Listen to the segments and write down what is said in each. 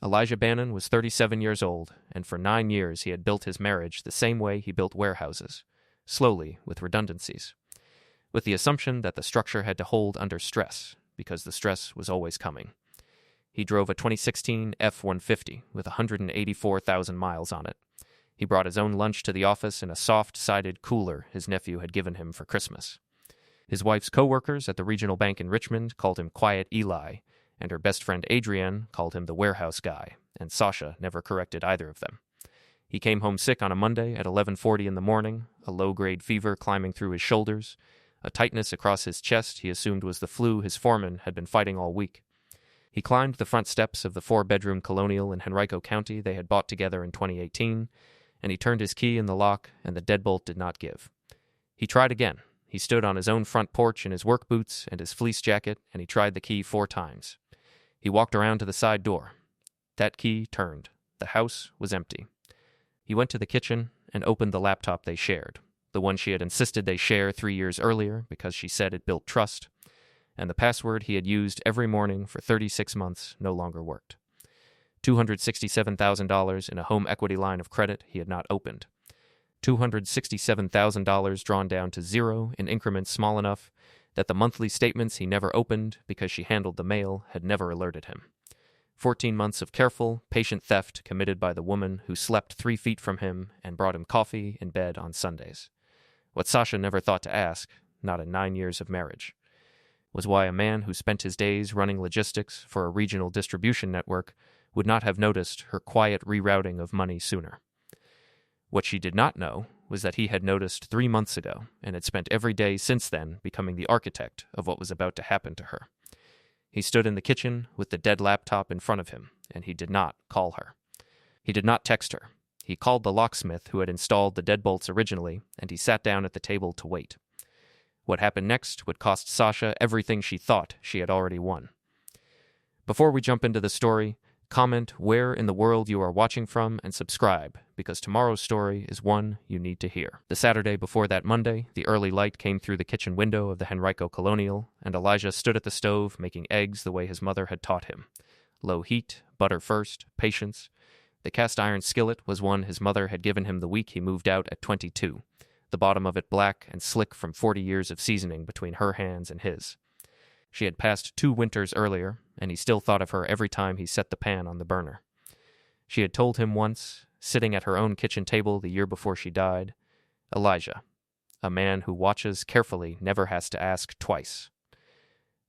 Elijah Bannon was 37 years old, and for 9 years he had built his marriage the same way he built warehouses, slowly with redundancies, with the assumption that the structure had to hold under stress, because the stress was always coming. He drove a 2016 F-150 with 184,000 miles on it. He brought his own lunch to the office in a soft-sided cooler his nephew had given him for Christmas. His wife's co-workers at the regional bank in Richmond called him Quiet Eli, and her best friend Adrienne called him the warehouse guy, and Sasha never corrected either of them. He came home sick on a Monday at 11:40 in the morning, a low-grade fever climbing through his shoulders, a tightness across his chest he assumed was the flu his foreman had been fighting all week. He climbed the front steps of the 4-bedroom colonial in Henrico County they had bought together in 2018, and he turned his key in the lock, and the deadbolt did not give. He tried again. He stood on his own front porch in his work boots and his fleece jacket, and he tried the key 4 times. He walked around to the side door. That key turned. The house was empty. He went to the kitchen and opened the laptop they shared, the one she had insisted they share 3 years earlier because she said it built trust, and the password he had used every morning for 36 months no longer worked. $267,000 in a home equity line of credit he had not opened. $267,000 drawn down to zero in increments small enough that the monthly statements he never opened because she handled the mail had never alerted him. 14 months of careful, patient theft committed by the woman who slept 3 feet from him and brought him coffee in bed on Sundays. What Sasha never thought to ask, not in 9 years of marriage, was why a man who spent his days running logistics for a regional distribution network would not have noticed her quiet rerouting of money sooner. What she did not know was that he had noticed 3 months ago and had spent every day since then becoming the architect of what was about to happen to her. He stood in the kitchen with the dead laptop in front of him, and he did not call her. He did not text her. He called the locksmith who had installed the deadbolts originally, and he sat down at the table to wait. What happened next would cost Sasha everything she thought she had already won. Before we jump into the story, comment where in the world you are watching from and subscribe, because tomorrow's story is one you need to hear. The Saturday before that Monday, the early light came through the kitchen window of the Henrico Colonial, and Elijah stood at the stove making eggs the way his mother had taught him. Low heat, butter first, patience. The cast-iron skillet was one his mother had given him the week he moved out at 22, the bottom of it black and slick from 40 years of seasoning between her hands and his. She had passed 2 winters earlier, and he still thought of her every time he set the pan on the burner. She had told him once, sitting at her own kitchen table the year before she died, "Elijah, a man who watches carefully never has to ask twice.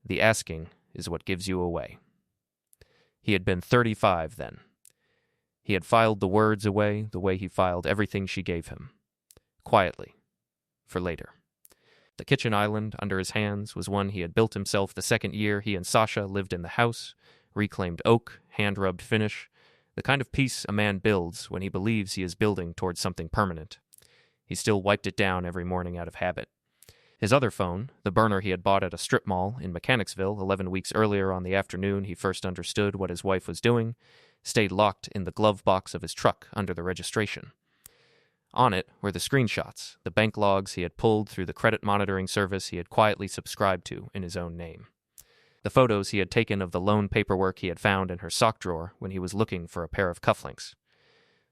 The asking is what gives you away." He had been 35 then. He had filed the words away the way he filed everything she gave him. Quietly. For later. The kitchen island under his hands was one he had built himself the second year he and Sasha lived in the house, reclaimed oak, hand-rubbed finish, the kind of piece a man builds when he believes he is building towards something permanent. He still wiped it down every morning out of habit. His other phone, the burner he had bought at a strip mall in Mechanicsville 11 weeks earlier on the afternoon he first understood what his wife was doing, stayed locked in the glove box of his truck under the registration. On it were the screenshots, the bank logs he had pulled through the credit monitoring service he had quietly subscribed to in his own name. The photos he had taken of the loan paperwork he had found in her sock drawer when he was looking for a pair of cufflinks.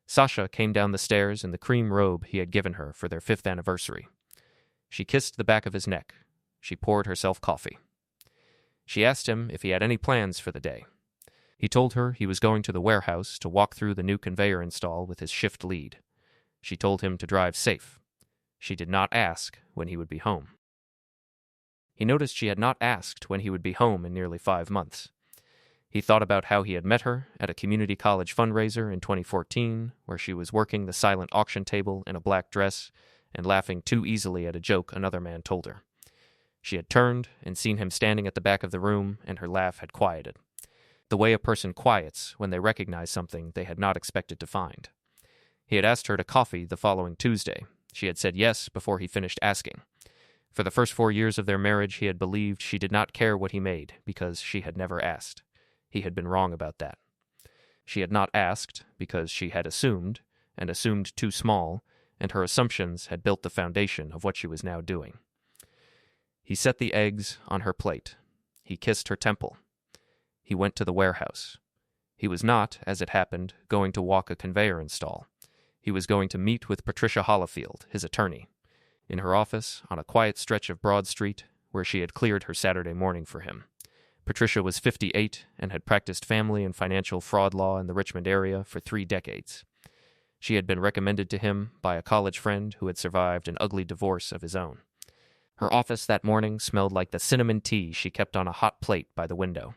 Sasha came down the stairs in the cream robe he had given her for their 5th anniversary. She kissed the back of his neck. She poured herself coffee. She asked him if he had any plans for the day. He told her he was going to the warehouse to walk through the new conveyor install with his shift lead. She told him to drive safe. She did not ask when he would be home. He noticed she had not asked when he would be home in nearly 5 months. He thought about how he had met her at a community college fundraiser in 2014, where she was working the silent auction table in a black dress and laughing too easily at a joke another man told her. She had turned and seen him standing at the back of the room, and her laugh had quieted. The way a person quiets when they recognize something they had not expected to find. He had asked her to coffee the following Tuesday. She had said yes before he finished asking. For the first 4 years of their marriage, he had believed she did not care what he made because she had never asked. He had been wrong about that. She had not asked because she had assumed, and assumed too small, and her assumptions had built the foundation of what she was now doing. He set the eggs on her plate. He kissed her temple. He went to the warehouse. He was not, as it happened, going to walk a conveyor install. He was going to meet with Patricia Hollifield, his attorney, in her office on a quiet stretch of Broad Street where she had cleared her Saturday morning for him. Patricia was 58 and had practiced family and financial fraud law in the Richmond area for 3 decades. She had been recommended to him by a college friend who had survived an ugly divorce of his own. Her office that morning smelled like the cinnamon tea she kept on a hot plate by the window.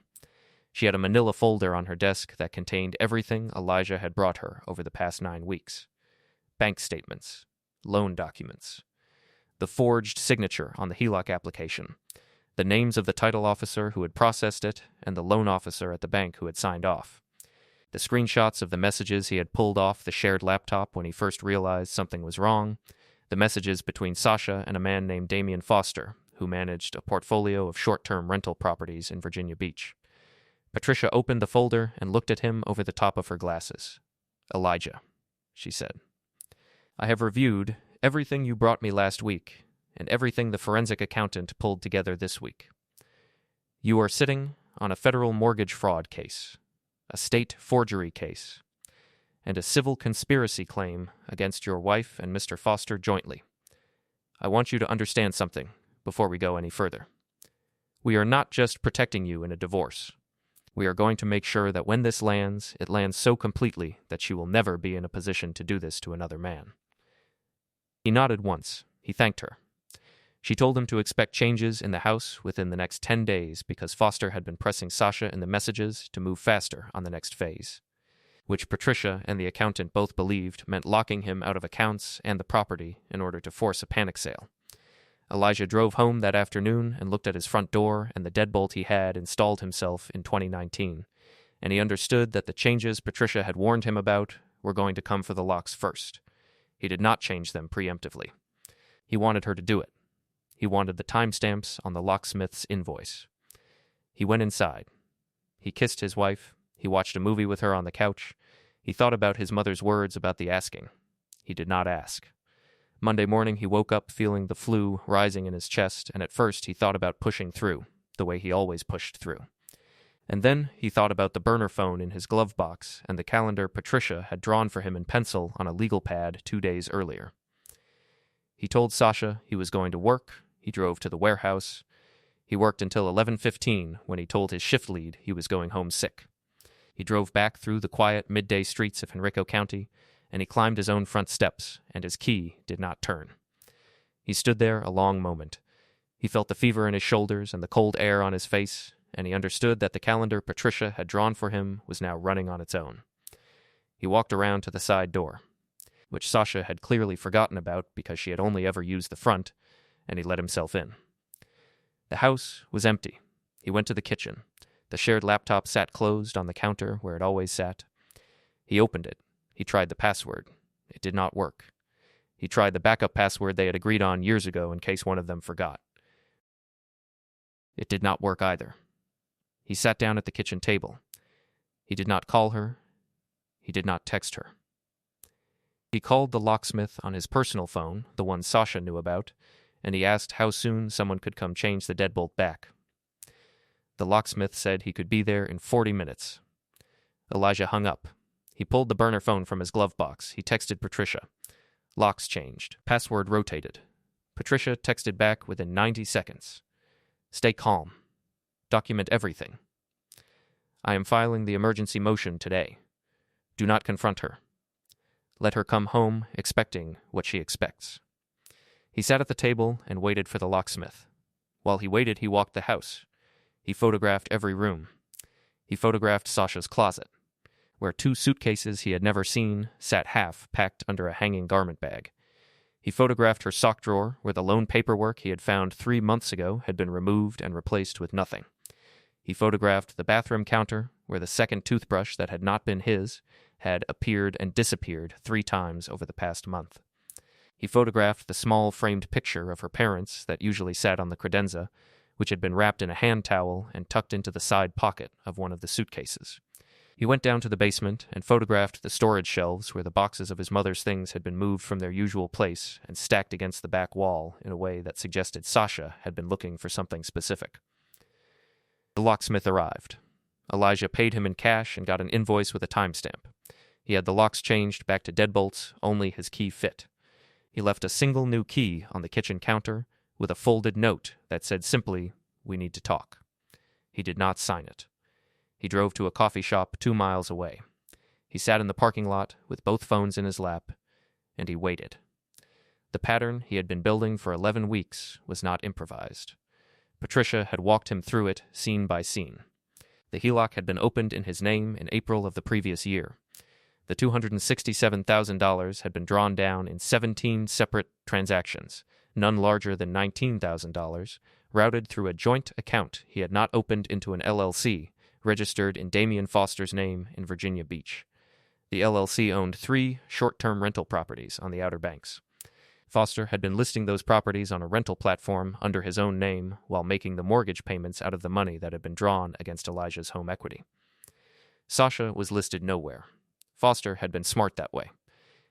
She had a manila folder on her desk that contained everything Elijah had brought her over the past 9 weeks. Bank statements, loan documents, the forged signature on the HELOC application, the names of the title officer who had processed it and the loan officer at the bank who had signed off, the screenshots of the messages he had pulled off the shared laptop when he first realized something was wrong, the messages between Sasha and a man named Damian Foster, who managed a portfolio of short-term rental properties in Virginia Beach. Patricia opened the folder and looked at him over the top of her glasses. "Elijah," she said, "I have reviewed everything you brought me last week and everything the forensic accountant pulled together this week. You are sitting on a federal mortgage fraud case, a state forgery case, and a civil conspiracy claim against your wife and Mr. Foster jointly. I want you to understand something before we go any further. We are not just protecting you in a divorce. We are going to make sure that when this lands, it lands so completely that she will never be in a position to do this to another man." He nodded once. He thanked her. She told him to expect changes in the house within the next 10 days because Foster had been pressing Sasha in the messages to move faster on the next phase, which Patricia and the accountant both believed meant locking him out of accounts and the property in order to force a panic sale. Elijah drove home that afternoon and looked at his front door and the deadbolt he had installed himself in 2019, and he understood that the changes Patricia had warned him about were going to come for the locks first. He did not change them preemptively. He wanted her to do it. He wanted the timestamps on the locksmith's invoice. He went inside. He kissed his wife. He watched a movie with her on the couch. He thought about his mother's words about the asking. He did not ask. Monday morning he woke up feeling the flu rising in his chest, and at first he thought about pushing through, the way he always pushed through. And then he thought about the burner phone in his glove box and the calendar Patricia had drawn for him in pencil on a legal pad 2 days earlier. He told Sasha he was going to work. He drove to the warehouse. He worked until 11:15 when he told his shift lead he was going home sick. He drove back through the quiet midday streets of Henrico County, and he climbed his own front steps, and his key did not turn. He stood there a long moment. He felt the fever in his shoulders and the cold air on his face, and he understood that the calendar Patricia had drawn for him was now running on its own. He walked around to the side door, which Sasha had clearly forgotten about because she had only ever used the front, and he let himself in. The house was empty. He went to the kitchen. The shared laptop sat closed on the counter where it always sat. He opened it. He tried the password. It did not work. He tried the backup password they had agreed on years ago in case one of them forgot. It did not work either. He sat down at the kitchen table. He did not call her. He did not text her. He called the locksmith on his personal phone, the one Sasha knew about, and he asked how soon someone could come change the deadbolt back. The locksmith said he could be there in 40 minutes. Elijah hung up. He pulled the burner phone from his glove box. He texted Patricia. Locks changed. Password rotated. Patricia texted back within 90 seconds. Stay calm. Document everything. I am filing the emergency motion today. Do not confront her. Let her come home expecting what she expects. He sat at the table and waited for the locksmith. While he waited, he walked the house. He photographed every room. He photographed Sasha's closet, where 2 suitcases he had never seen sat half packed under a hanging garment bag. He photographed her sock drawer, where the loan paperwork he had found 3 months ago had been removed and replaced with nothing. He photographed the bathroom counter, where the second toothbrush that had not been his had appeared and disappeared 3 times over the past month. He photographed the small framed picture of her parents that usually sat on the credenza, which had been wrapped in a hand towel and tucked into the side pocket of one of the suitcases. He went down to the basement and photographed the storage shelves where the boxes of his mother's things had been moved from their usual place and stacked against the back wall in a way that suggested Sasha had been looking for something specific. The locksmith arrived. Elijah paid him in cash and got an invoice with a timestamp. He had the locks changed back to deadbolts, only his key fit. He left a single new key on the kitchen counter with a folded note that said simply, "We need to talk." He did not sign it. He drove to a coffee shop 2 miles away. He sat in the parking lot with both phones in his lap, and he waited. The pattern he had been building for 11 weeks was not improvised. Patricia had walked him through it scene by scene. The HELOC had been opened in his name in April of the previous year. The $267,000 had been drawn down in 17 separate transactions, none larger than $19,000, routed through a joint account he had not opened into an LLC, registered in Damian Foster's name in Virginia Beach. The LLC owned 3 short-term rental properties on the Outer Banks. Foster had been listing those properties on a rental platform under his own name while making the mortgage payments out of the money that had been drawn against Elijah's home equity. Sasha was listed nowhere. Foster had been smart that way.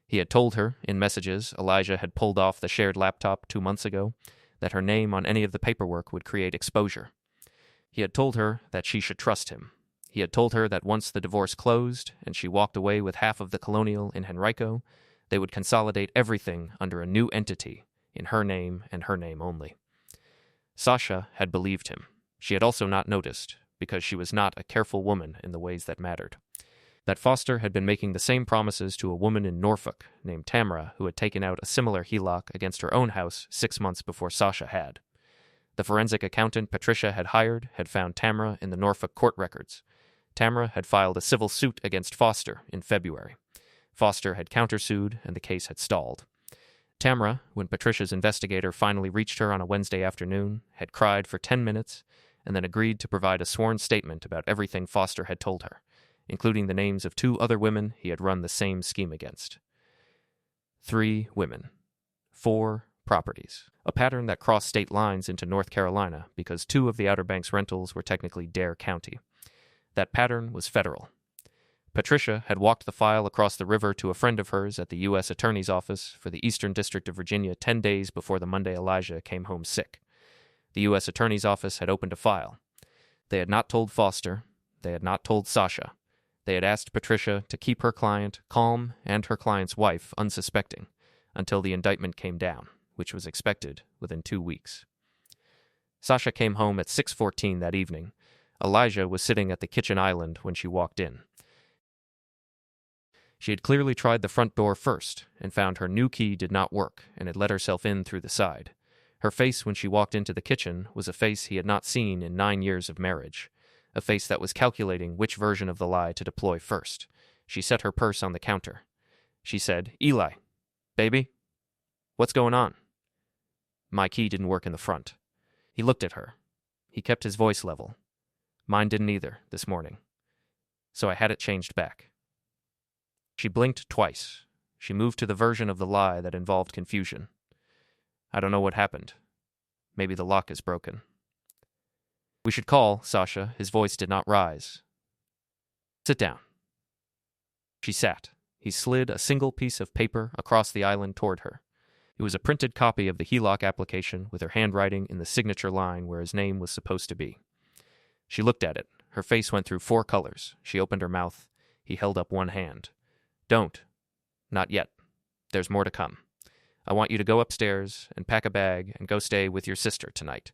He had told her, in messages Elijah had pulled off the shared laptop 2 months ago, that her name on any of the paperwork would create exposure. He had told her that she should trust him. He had told her that once the divorce closed and she walked away with half of the Colonial in Henrico, they would consolidate everything under a new entity, in her name and her name only. Sasha had believed him. She had also not noticed, because she was not a careful woman in the ways that mattered, that Foster had been making the same promises to a woman in Norfolk named Tamara who had taken out a similar HELOC against her own house 6 months before Sasha had. The forensic accountant Patricia had hired had found Tamara in the Norfolk court records. Tamara had filed a civil suit against Foster in February. Foster had countersued, and the case had stalled. Tamara, when Patricia's investigator finally reached her on a Wednesday afternoon, had cried for 10 minutes and then agreed to provide a sworn statement about everything Foster had told her, including the names of 2 other women he had run the same scheme against. 3 women. 4 properties. A pattern that crossed state lines into North Carolina because 2 of the Outer Banks rentals were technically Dare County. That pattern was federal. Patricia had walked the file across the river to a friend of hers at the U.S. Attorney's Office for the Eastern District of Virginia 10 days before the Monday Elijah came home sick. The U.S. Attorney's Office had opened a file. They had not told Foster. They had not told Sasha. They had asked Patricia to keep her client calm and her client's wife unsuspecting until the indictment came down, which was expected within 2 weeks. Sasha came home at 6:14 that evening. Elijah was sitting at the kitchen island when she walked in. She had clearly tried the front door first and found her new key did not work and had let herself in through the side. Her face when she walked into the kitchen was a face he had not seen in 9 years of marriage, a face that was calculating which version of the lie to deploy first. She set her purse on the counter. She said, "Eli, baby, what's going on?" "My key didn't work in the front." He looked at her. He kept his voice level. "Mine didn't either this morning. So I had it changed back." She blinked twice. She moved to the version of the lie that involved confusion. "I don't know what happened. Maybe the lock is broken." "We should call, Sasha." His voice did not rise. "Sit down." She sat. He slid a single piece of paper across the island toward her. It was a printed copy of the HELOC application with her handwriting in the signature line where his name was supposed to be. She looked at it. Her face went through 4 colors. She opened her mouth. He held up one hand. "Don't. Not yet. There's more to come. I want you to go upstairs and pack a bag and go stay with your sister tonight.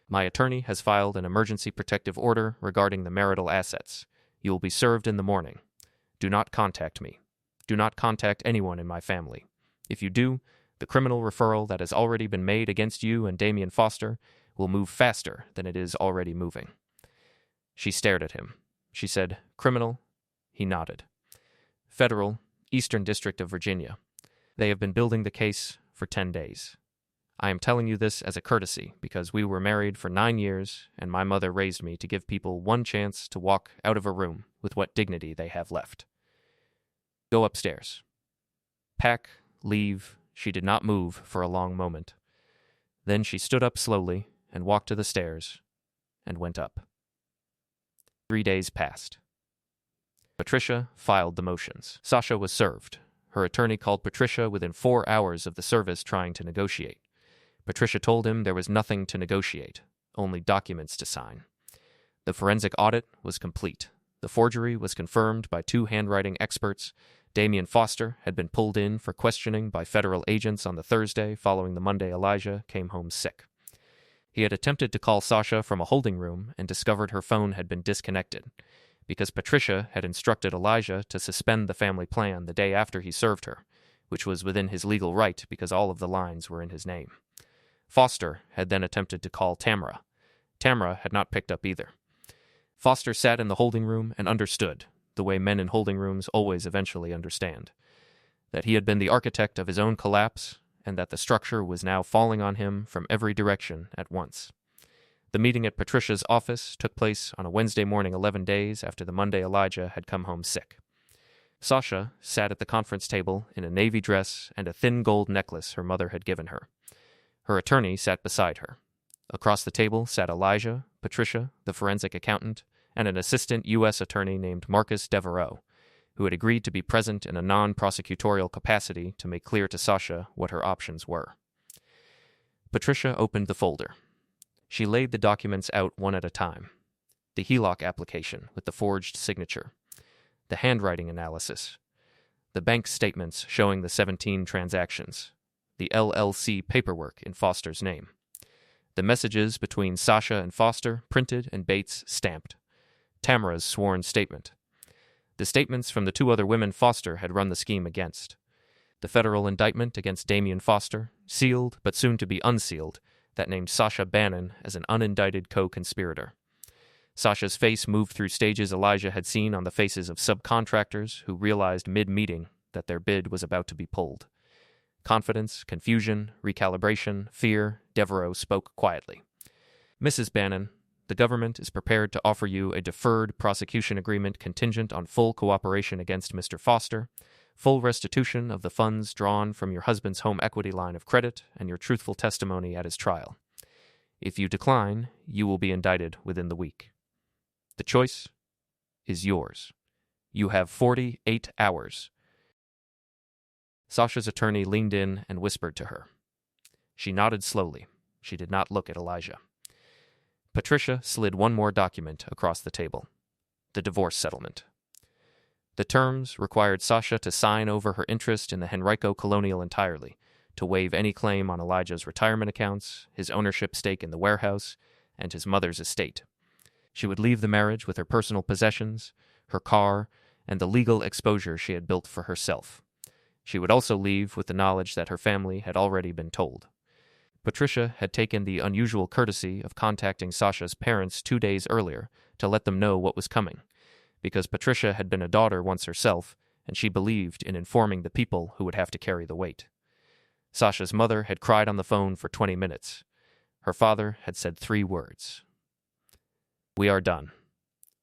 My attorney has filed an emergency protective order regarding the marital assets. You will be served in the morning. Do not contact me. Do not contact anyone in my family. If you do, the criminal referral that has already been made against you and Damian Foster will move faster than it is already moving." She stared at him. She said, "Criminal?" He nodded. "Federal, Eastern District of Virginia. They have been building the case for 10 days. I am telling you this as a courtesy because we were married for 9 years and my mother raised me to give people one chance to walk out of a room with what dignity they have left. Go upstairs. Pack, leave." She did not move for a long moment. Then she stood up slowly and walked to the stairs and went up. 3 days passed. Patricia filed the motions. Sasha was served. Her attorney called Patricia within 4 hours of the service trying to negotiate. Patricia told him there was nothing to negotiate, only documents to sign. The forensic audit was complete. The forgery was confirmed by 2 handwriting experts. Damien Foster had been pulled in for questioning by federal agents on the Thursday following the Monday Elijah came home sick. He had attempted to call Sasha from a holding room and discovered her phone had been disconnected because Patricia had instructed Elijah to suspend the family plan the day after he served her, which was within his legal right because all of the lines were in his name. Foster had then attempted to call Tamara. Tamara had not picked up either. Foster sat in the holding room and understood, the way men in holding rooms always eventually understand, that he had been the architect of his own collapse and that the structure was now falling on him from every direction at once. The meeting at Patricia's office took place on a Wednesday morning 11 days after the Monday Elijah had come home sick. Sasha sat at the conference table in a navy dress and a thin gold necklace her mother had given her. Her attorney sat beside her. Across the table sat Elijah, Patricia, the forensic accountant, and an assistant U.S. attorney named Marcus Devereaux, who had agreed to be present in a non-prosecutorial capacity to make clear to Sasha what her options were. Patricia opened the folder. She laid the documents out one at a time. The HELOC application with the forged signature, the handwriting analysis, the bank statements showing the 17 transactions, the LLC paperwork in Foster's name, the messages between Sasha and Foster printed and Bates stamped, Tamara's sworn statement, the statements from the 2 other women Foster had run the scheme against, the federal indictment against Damien Foster, sealed but soon to be unsealed, that named Sasha Bannon as an unindicted co-conspirator. Sasha's face moved through stages Elijah had seen on the faces of subcontractors who realized mid-meeting that their bid was about to be pulled. Confidence, confusion, recalibration, fear, Devereaux spoke quietly. Mrs. Bannon, the government is prepared to offer you a deferred prosecution agreement contingent on full cooperation against Mr. Foster, full restitution of the funds drawn from your husband's home equity line of credit, and your truthful testimony at his trial. If you decline, you will be indicted within the week. The choice is yours. You have 48 hours. Sasha's attorney leaned in and whispered to her. She nodded slowly. She did not look at Elijah. Patricia slid one more document across the table. The divorce settlement. The terms required Sasha to sign over her interest in the Henrico Colonial entirely, to waive any claim on Elijah's retirement accounts, his ownership stake in the warehouse, and his mother's estate. She would leave the marriage with her personal possessions, her car, and the legal exposure she had built for herself. She would also leave with the knowledge that her family had already been told. Patricia had taken the unusual courtesy of contacting Sasha's parents 2 days earlier to let them know what was coming, because Patricia had been a daughter once herself, and she believed in informing the people who would have to carry the weight. Sasha's mother had cried on the phone for 20 minutes. Her father had said 3 words. "We are done."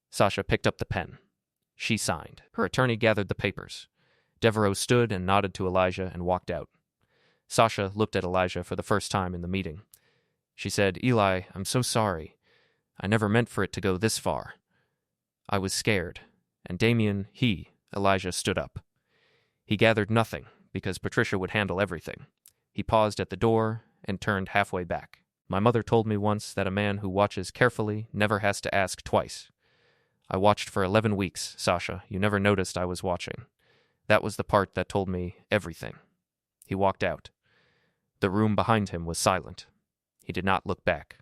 Sasha picked up the pen. She signed. Her attorney gathered the papers. Devereaux stood and nodded to Elijah and walked out. Sasha looked at Elijah for the first time in the meeting. She said, "Eli, I'm so sorry. I never meant for it to go this far. I was scared." And Damien, Elijah stood up. He gathered nothing, because Patricia would handle everything. He paused at the door and turned halfway back. "My mother told me once that a man who watches carefully never has to ask twice. I watched for 11 weeks, Sasha. You never noticed I was watching. That was the part that told me everything." He walked out. The room behind him was silent. He did not look back.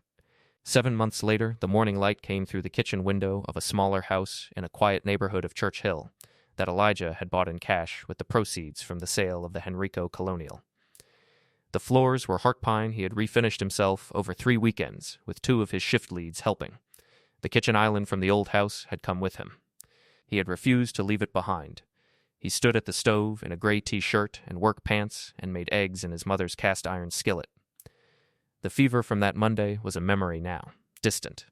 7 months later, the morning light came through the kitchen window of a smaller house in a quiet neighborhood of Church Hill that Elijah had bought in cash with the proceeds from the sale of the Henrico Colonial. The floors were heart pine he had refinished himself over 3 weekends, with 2 of his shift leads helping. The kitchen island from the old house had come with him. He had refused to leave it behind. He stood at the stove in a gray t-shirt and work pants and made eggs in his mother's cast-iron skillet. The fever from that Monday was a memory now, distant,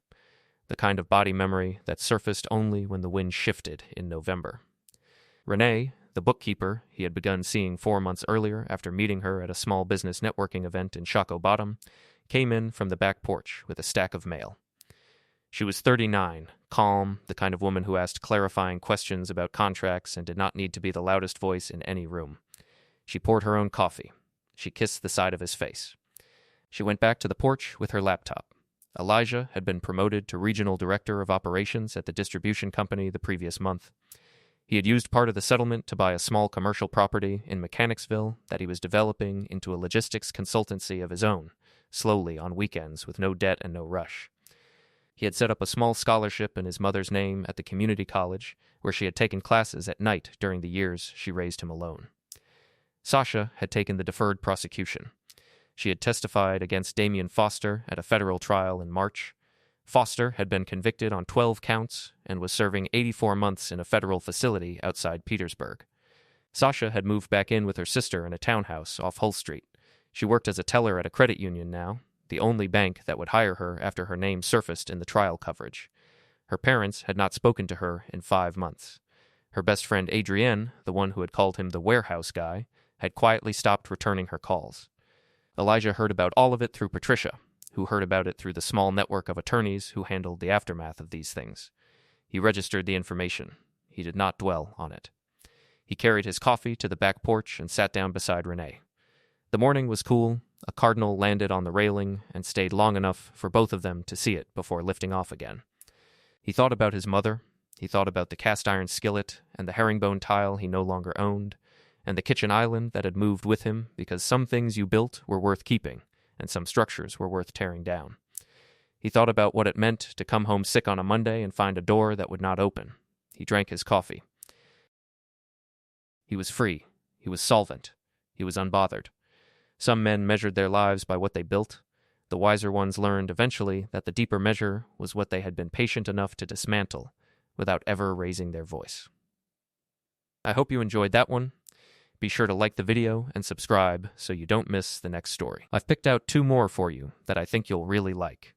the kind of body memory that surfaced only when the wind shifted in November. Renee, the bookkeeper he had begun seeing 4 months earlier after meeting her at a small business networking event in Shockoe Bottom, came in from the back porch with a stack of mail. She was 39, calm, the kind of woman who asked clarifying questions about contracts and did not need to be the loudest voice in any room. She poured her own coffee. She kissed the side of his face. She went back to the porch with her laptop. Elijah had been promoted to regional director of operations at the distribution company the previous month. He had used part of the settlement to buy a small commercial property in Mechanicsville that he was developing into a logistics consultancy of his own, slowly on weekends with no debt and no rush. He had set up a small scholarship in his mother's name at the community college, where she had taken classes at night during the years she raised him alone. Sasha had taken the deferred prosecution. She had testified against Damian Foster at a federal trial in March. Foster had been convicted on 12 counts and was serving 84 months in a federal facility outside Petersburg. Sasha had moved back in with her sister in a townhouse off Hull Street. She worked as a teller at a credit union now, the only bank that would hire her after her name surfaced in the trial coverage. Her parents had not spoken to her in 5 months. Her best friend Adrienne, the one who had called him the warehouse guy, had quietly stopped returning her calls. Elijah heard about all of it through Patricia, who heard about it through the small network of attorneys who handled the aftermath of these things. He registered the information. He did not dwell on it. He carried his coffee to the back porch and sat down beside Renee. The morning was cool. A cardinal landed on the railing and stayed long enough for both of them to see it before lifting off again. He thought about his mother. He thought about the cast iron skillet and the herringbone tile he no longer owned, and the kitchen island that had moved with him because some things you built were worth keeping and some structures were worth tearing down. He thought about what it meant to come home sick on a Monday and find a door that would not open. He drank his coffee. He was free. He was solvent. He was unbothered. Some men measured their lives by what they built. The wiser ones learned eventually that the deeper measure was what they had been patient enough to dismantle without ever raising their voice. I hope you enjoyed that one. Be sure to like the video and subscribe so you don't miss the next story. I've picked out 2 more for you that I think you'll really like.